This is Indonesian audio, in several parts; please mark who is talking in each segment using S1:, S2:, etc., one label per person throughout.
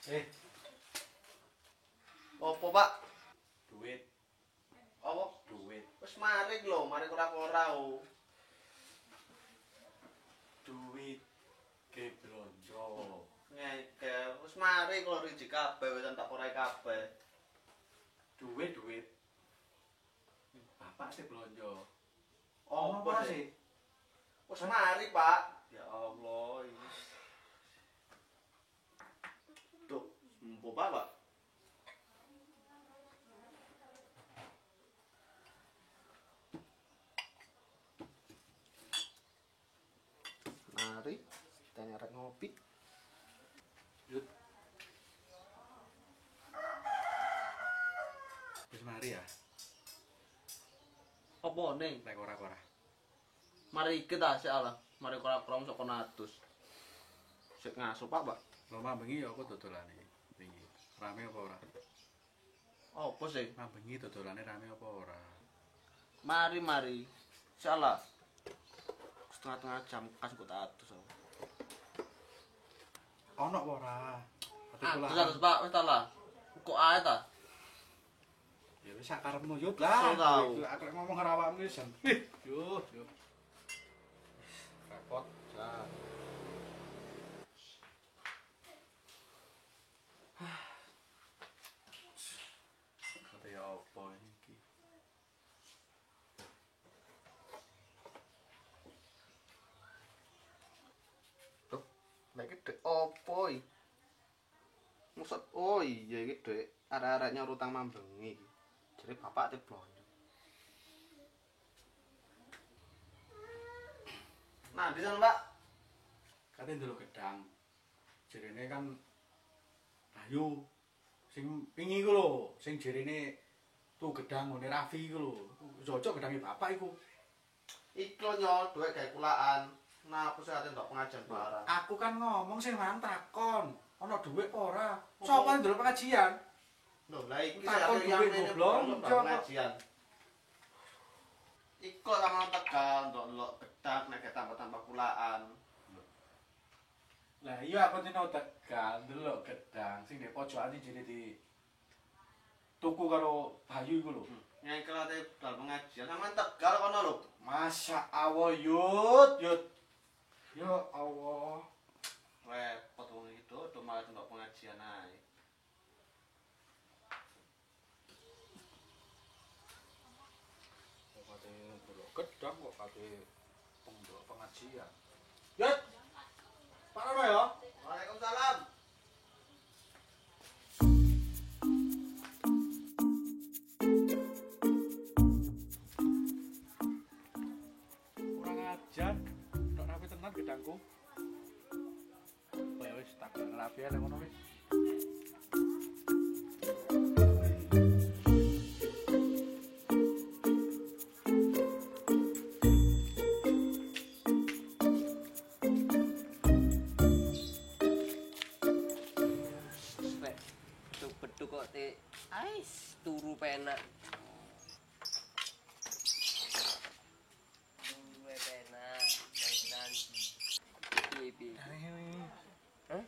S1: Eh,
S2: Opo, Pak?
S1: duit,
S2: Apa?
S1: duit,
S2: Wis mari lho, mari ora-ora o.
S1: duit ke blonjo.
S2: Ngeke, wis mari kok riji kabeh wis tak porai kabeh.
S1: Duit. Bapak sih blonjo.
S2: Opo
S1: Apa
S2: sih? Wis mari, Pak. Ya Allah, ini. Tuh, empo Pak. Mari, kita nyarek ngopi.
S1: Yut. Wis mari ya,
S2: Apa ning?
S1: lek ora-ora.
S2: Mari kita sik Allah. Mari ora krong sok konatus. Sik ngaso, Pak.
S1: Lo mambengi ya aku dodolane wingi. Rame apa ora?
S2: Apa sih?
S1: Mambengi dodolane rame apa ora?
S2: Mari. Insyaallah. Setengah jam kas kok atus.
S1: Ono apa ora?
S2: Terus Pak, wis ta lah. Kok ae ta?
S1: Ya wis sakarepmu yut lah.
S2: So tau.
S1: Aku ngomong karo awakmu wis. Yuk. Repot. Jan. Kata ya apa iki?
S2: Loh, lagi dek opo iki? Maksud oh iya iki dek arek-areknya utang mambengi. Jadi bapak te blonjo. Nah, di sana, Pak.
S1: Katanya dulu gedang. Jerene kan Ayu sing wingi iku lho, sing jerene tuh gedang ngene Raffi iku lho. Cocok gedange bapak iku.
S2: Iku nyo duwe gawe kulaan. Nah, aku sate ndok pengajian barang.
S1: Aku kan ngomong sing mang takon, ana dhuwit apa ora? Sopo ndelok pengajian?
S2: Loh, lah iki
S1: Takon
S2: saya yang
S1: duwe
S2: ini
S1: goblok,
S2: ndok
S1: njok.
S2: pengajian. Iku sama Tegal ndok ndelok gedang nek tambah-tambah kulaan.
S1: Lah iya aku dino Tegal ndelok gedang sing di pojokan iki jene di tuku karo Bayu iku lho.
S2: Nyai kelate dal pengajian sama Tegal kono lho.
S1: Masya Allah yut. Ya Allah.
S2: Repot wong itu do malah ndok pengajian ae.
S1: Kok kate ndelok gedang kok kate pengajian. Yut. Pak Rono ya.
S2: Waalaikumsalam.
S1: Kurang ajar. Tok rapi tenan gedangku. Oh ya wis tak rapi ae ngono wis.
S3: Beduk kok te ais turu penak. Turu penak, nanti. Piye. Hah?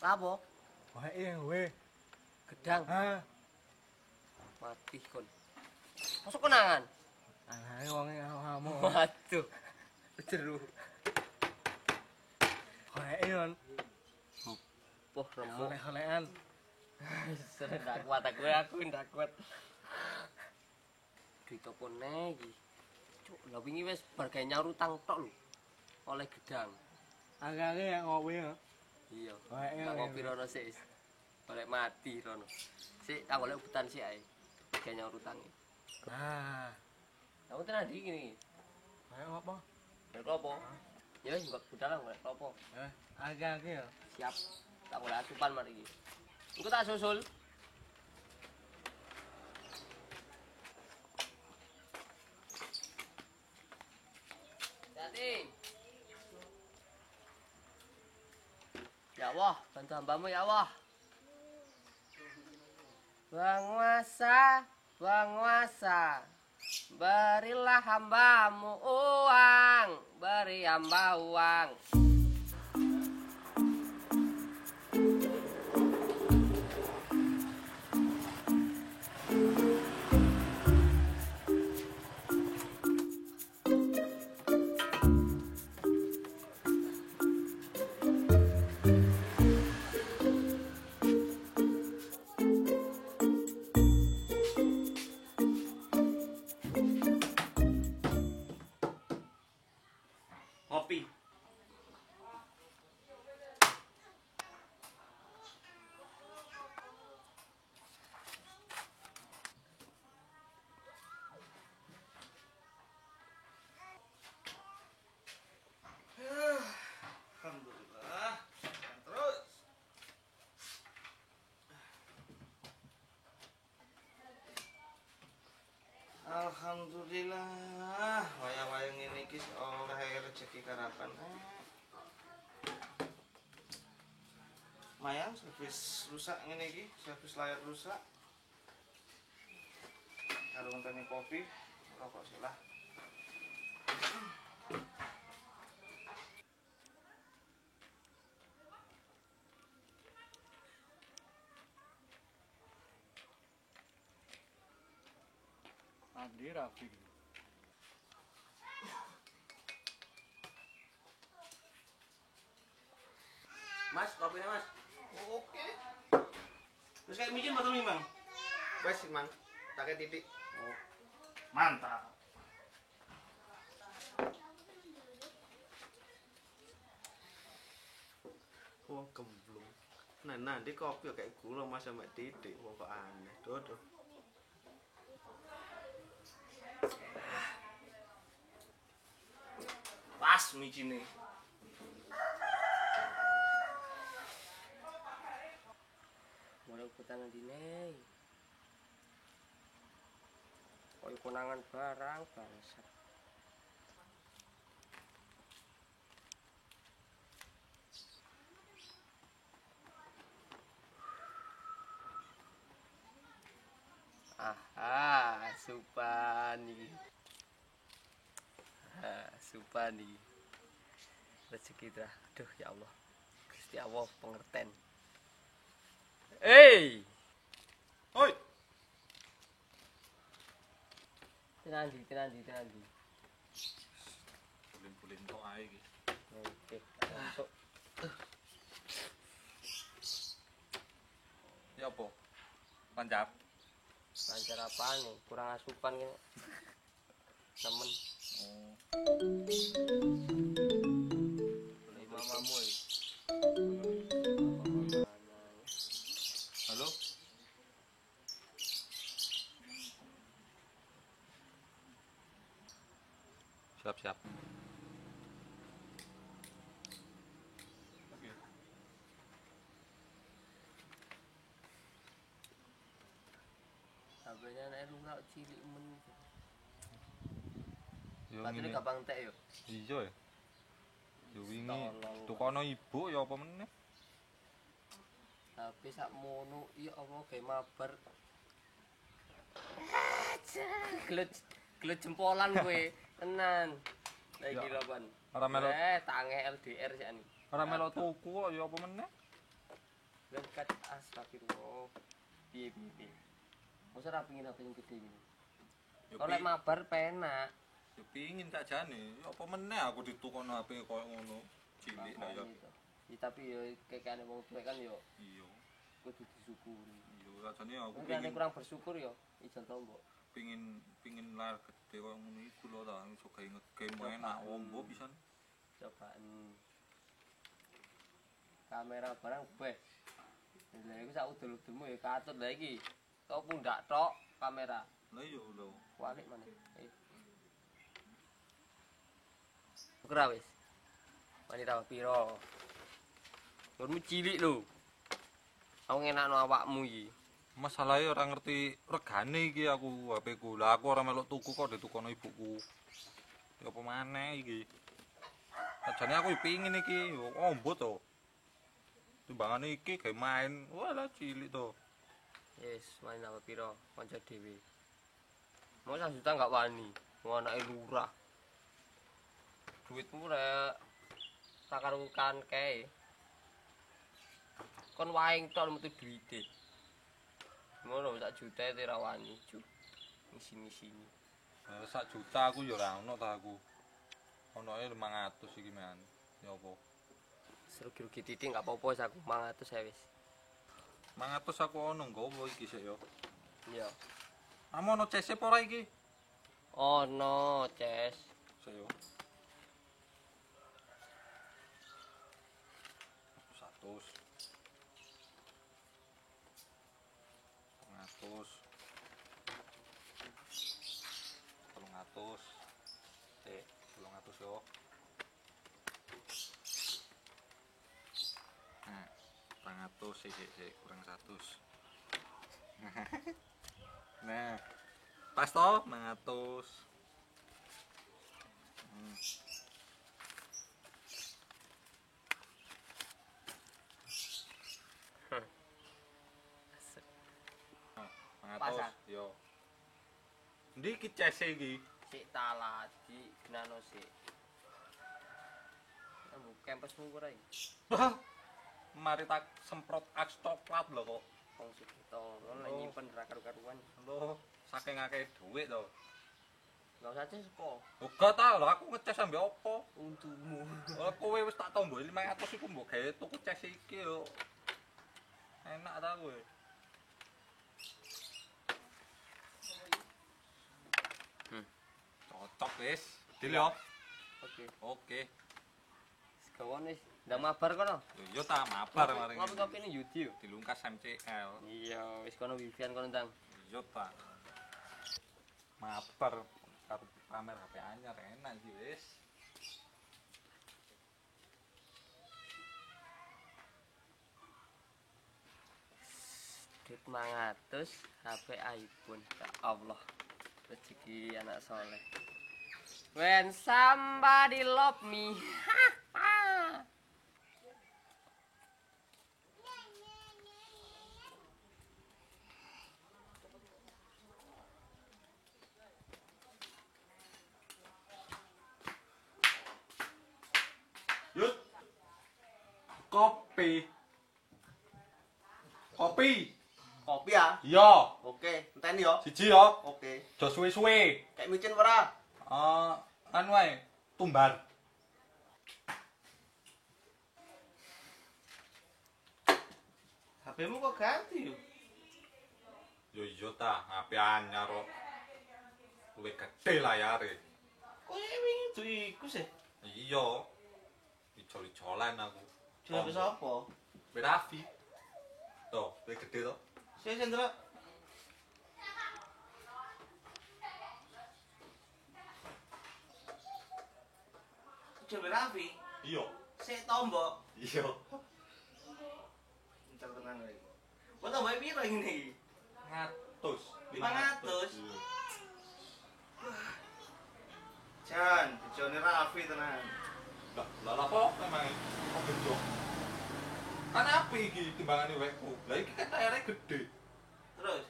S3: Apa?
S1: Wae we.
S3: Gedang
S1: Ha.
S3: mati kon. Masuk konangan.
S1: Ae wong kamu.
S3: Waduh. Jeru.
S1: Wae yon.
S3: Poh remuk.
S1: Oleh-olehan.
S3: Ndak kuat aku ndak kuat. Ditopone iki. Cuk, lha wingi wis bar gawe nyaur utang tok lho. Oleh gedang.
S1: Agake ya ngopi ya.
S3: Iya.
S1: Wae
S3: Tak ngopi rono sik. Golek mati rono. Sik tak golek ubutan sik ae. Gawe nyaur utang.
S1: Nah,
S3: Aku tenan iki ngene.
S1: ayo apa?
S3: Golek klopo. Ya wis mbok budal golek klopo.
S1: Agake ya.
S3: Siap. Tak golek asupan mari iki. Engko tak susul. Jadi. Ya Allah, bantu hambamu ya Allah. Penguasa, berilah hambamu uang, beri hamba uang.
S2: Ngopi. Alhamdulillah. Terus. Alhamdulillah, wayang-wayang ini iki oleh rezeki karapan. Mayang servis rusak ngene iki, servis layar rusak. Kalau ngenteni kopi, rokok silah.
S1: Andi Rafi.
S2: Mas, kopinya Mas. Oke. Terus kayak micin betul nih, Bang? Wes, Mang. Pakai titik. Oh. Mantap. Wong gemblung. Nah, di kopi kayak gula Mas sampai titik. Wong kok aneh. Dodo. Pas micine.
S3: Mulai ikutan nanti nih. Kau konangan barang bangsat. Aha, Supani. Supani. Rezeki dah. Aduh ya Allah. Gusti Allah pengertian. Hei.
S2: Oi.
S3: Tenandi.
S1: Pulin-pulin tok ae iki.
S3: Oke. Masuk.
S4: Ya apa? Pancap.
S3: Lancar apaan nih? Kurang asupan gitu. Temen. Mamamu ya.
S4: Halo? Siap.
S1: Oke.
S3: Sabarnya anak lu cilik men.
S4: Yo
S3: Patune
S4: ngene.
S3: gampang tek yo.
S4: Iya ya. Yo wingi
S3: Tolong.
S4: tukono ibu ya apa meneh?
S3: Tapi sak mono iya apa gawe mabar. Gelut jempolan kowe. Tenan. Lah iki lho, Pan.
S4: Ora melu
S3: tange LDR sik ani.
S4: ora melu tuku kok ya apa meneh?
S3: Dekat astagfirullah. Piye. Masa ra pengin apa yang gede gini.
S4: Yo
S3: Kalau mabar penak.
S4: yo pingin tak jane. Ya apa meneh aku ditukono HP koyo ngono. Cilik lah ya.
S3: Ya tapi yo kekane wong tuwek kan yo
S4: Iya.
S3: kudu disyukuri.
S4: Iya, rasane aku
S3: Nek
S4: pingin
S3: kurang bersyukur yo ijo tombok.
S4: pingin layar gede koyo ngono iku lho ta, iso gawe ngegame enak ombo pisan.
S3: Cobaan kamera barang beh. Lah iku sak udul-udulmu ya katut lah iki. Kok pundak tok kamera.
S4: Lah iya lho.
S3: Walik maneh. Kira wis. Wanita piro? Nggonmu cilik lho. Aku ngenakno awakmu iki.
S4: Masalahe ora ngerti regane iki aku HP ku. Lah aku ora melok tuku kok ditukono ibuku. Ya apa maneh iki? Sajane aku pingin iki, ombo to. Timbangane iki gawe main, walah cilik to.
S3: Yes, main apa piro? Kanca dhewe. Mau 1 juta enggak wani. Wong anake lurah. Duitmu rek takarukan kae. Kon waing tok metu duite. Ngono 1 juta ora wani, Cuk. Ngisi-ngisini.
S4: 1 juta aku ya ora ono ta aku. Onoe 500 iki men. Ya apa?
S3: Serugi-rugi titik enggak apa-apa wis aku 500 ae wis.
S4: 500 aku ono nggowo iki sik ya.
S3: Iya.
S4: Amo ono CS apa ora iki?
S3: Oh no, Ces.
S4: Sik yo. 100 sik kurang 100. Nah, pas toh 100.
S3: Pas, ah?
S4: Yo. Ndi iki cese iki?
S3: Sik talaji genano sik. Kamu kempesmu ora iki?
S4: Mari tak semprot aks coklat lho kok.
S3: Wong sik to, ora nyimpen ra karu-karuan.
S4: Lho, saking akeh dhuwit to.
S3: Enggak usah ces kok.
S4: Uga ta lho aku ngeces ambek opo?
S3: Untumu.
S4: Oh, kowe wis tak tombo 500 iku mbok gawe tuku ces iki yo. Enak ta kowe? Cocok wis. Deal yo.
S3: Oke.
S4: Oke.
S3: Kawan wis ndang mabar kono.
S4: Yo ta mabar mari.
S3: Ngopi-ngopi ning Yudi yo.
S4: Dilungkas MCL.
S3: Iya, wis kono wifian kono ndang.
S4: Yo ta. Mabar karo pamer HP anyar enak iki wis.
S3: Duit 500 HP iPhone. Ya Allah. Rezeki anak soleh. When somebody love me.
S1: Yut. Kopi. Kopi.
S2: Kopi ya?
S1: Iya,
S2: Oke, enteni yo.
S1: siji ya.
S2: Oke.
S1: Aja suwe-suwe.
S2: Kayak micin ora?
S1: Anu wae, tumbar.
S2: HP-mu kok ganti yo?
S4: Yo iya ta, HP anyar kok. Luwih gedhe layare.
S2: Kok wingi tuh iku sih?
S4: Iya. Ijol-ijolan aku.
S2: Jual ke sapa?
S4: Berafi. Tuh, luwih gedhe to.
S2: Sing Sandra. Coba Raffi,
S4: Iya.
S2: sik tombok.
S4: Iya.
S2: Entar tenan lagi. Kok tomboknya piro ini?
S4: 100.
S2: 500. Jan, bejone Raffi tenan.
S4: Lah apa emang kok gendok? Kan api iki timbangane wekku. Lah iki kan layare gede.
S2: Terus,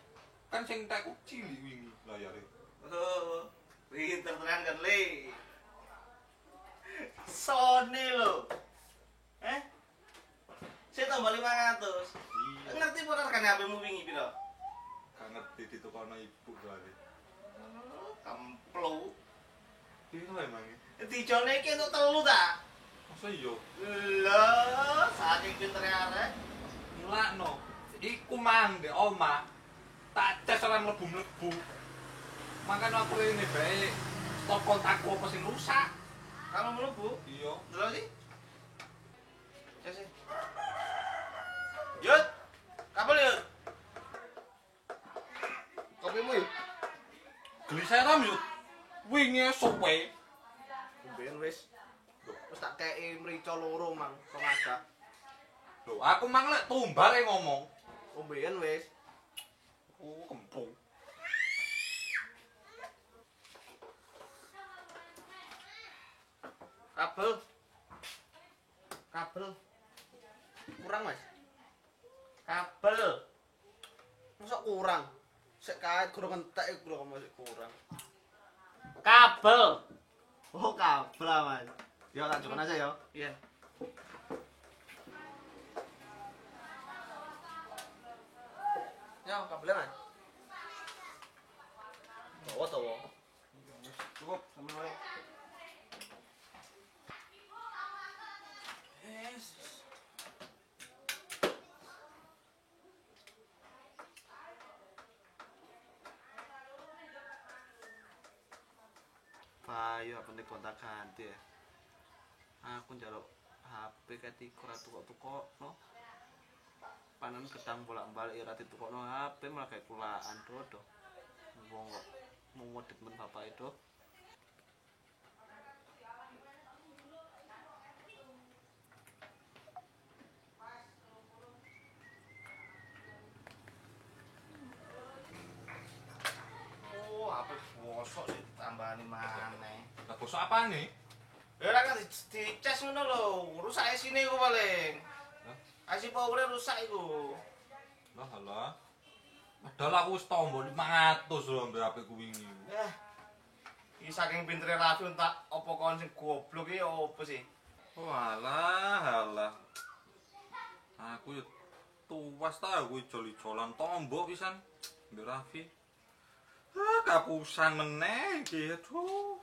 S4: Kan sing tekku cilik wingi layare.
S2: oh, pinter tenan kan le. Sony lo. Saya tambah 500.
S4: Iya.
S2: Ngerti ora kan HP-mu wingi piro?
S4: Kan ngerti ditukono ibu soalnya.
S2: Kemplo.
S4: Piro emang iki?
S2: Dijone iki entuk telu ta?
S4: Masa iya?
S2: Lho, saking pintere arek.
S4: Mulakno. Iku mang ndek omah. Tak ces ora mlebu-mlebu. Makane aku rene bae stop kontakku apa sing rusak.
S2: Kamu mlebu?
S4: Iya.
S2: Delok iki. Cek sih. Yut. Kabel yut. Kopimu yut.
S4: Gliseram yo. Wingi esuk wae.
S2: Ben wis. Wis tak kei mrica loro mang kok ngajak.
S4: Lho, aku mang lek tumbare ngomong.
S2: Ombean wis.
S4: Oh, kempung.
S2: Kabel. Kabel. Kurang, Mas. Kabel. Masa kurang? Sik kae guru entek iku lho masih kurang. Kabel. Oh, kabel, Mas. Ya tak coba aja ya. Iya. Ya, kabelnya, Mas. Bawa to. Cukup, sama wae. Yes. Ayo apa nih kontak ganti ya? Aku njaluk HP kati ora tukok-tukok no. Panen gedang bolak-balik ora ditukokno HP malah kayak kulaan dodo. Wong kok mumudit men bapak itu. wani maneh.
S4: Lah bosok apane?
S2: Ya ora kan dicas ngono lho, rusak isine iku paling. IC power rusak iku.
S4: Lah halah. Padahal aku wis tombol 500 lho mbek HP ku wingi.
S2: Iki saking pintere Raffi tak apa kon sing goblok iki opo sih?
S4: Walah, halah. Aku ya tuwas ta aku jol-jolan tombok pisan mbek Raffi. Kapusan meneh iki. Aduh.